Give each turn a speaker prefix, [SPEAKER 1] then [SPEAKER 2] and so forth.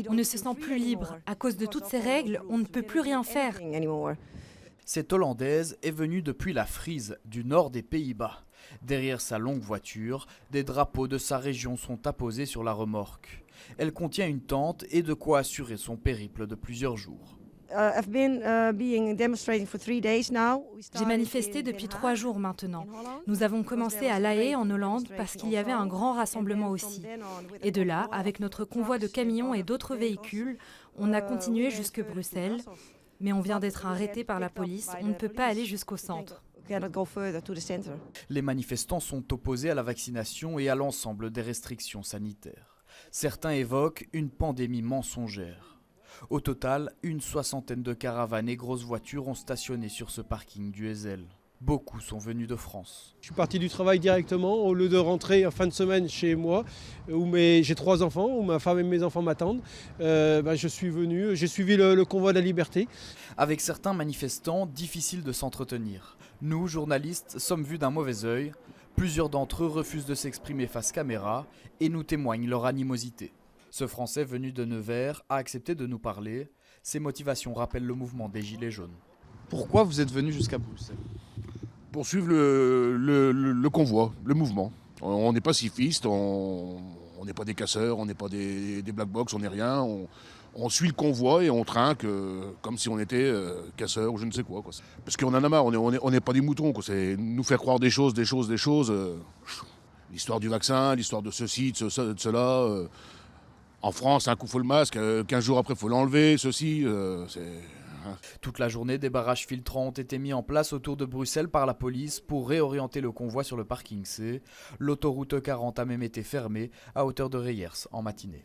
[SPEAKER 1] On ne se sent plus libre. À cause de toutes ces règles, on ne peut plus rien faire.
[SPEAKER 2] Cette Hollandaise est venue depuis la Frise, du nord des Pays-Bas. Derrière sa longue voiture, des drapeaux de sa région sont apposés sur la remorque. Elle contient une tente et de quoi assurer son périple de plusieurs jours.
[SPEAKER 1] J'ai manifesté depuis 3 jours maintenant. Nous avons commencé à La Haye en Hollande parce qu'il y avait un grand rassemblement aussi. Et de là, avec notre convoi de camions et d'autres véhicules, on a continué jusque Bruxelles. Mais on vient d'être arrêté par la police, on ne peut pas aller jusqu'au centre.
[SPEAKER 2] Les manifestants sont opposés à la vaccination et à l'ensemble des restrictions sanitaires. Certains évoquent une pandémie mensongère. Au total, une 60aine de caravanes et grosses voitures ont stationné sur ce parking du Heysel. Beaucoup sont venus de France.
[SPEAKER 3] Je suis parti du travail directement, au lieu de rentrer en fin de semaine chez moi, où j'ai 3 enfants, où ma femme et mes enfants m'attendent. Je suis venu, j'ai suivi le convoi de la liberté.
[SPEAKER 2] Avec certains manifestants, difficile de s'entretenir. Nous, journalistes, sommes vus d'un mauvais œil. Plusieurs d'entre eux refusent de s'exprimer face caméra et nous témoignent leur animosité. Ce Français venu de Nevers a accepté de nous parler. Ses motivations rappellent le mouvement des Gilets jaunes.
[SPEAKER 4] Pourquoi vous êtes venu jusqu'à Bruxelles ?
[SPEAKER 5] Pour suivre le convoi, le mouvement. On n'est pas cifistes, on n'est pas des casseurs, on n'est pas des black box, on n'est rien. On suit le convoi et on trinque comme si on était casseurs ou je ne sais quoi. Parce qu'on en a marre, on n'est pas des moutons. C'est nous faire croire des choses. L'histoire du vaccin, l'histoire de ceci, de cela. En France, un coup, il faut le masque, 15 jours après, il faut l'enlever,
[SPEAKER 2] Toute la journée, des barrages filtrants ont été mis en place autour de Bruxelles par la police pour réorienter le convoi sur le parking C. L'autoroute 40 a même été fermée à hauteur de Reyers en matinée.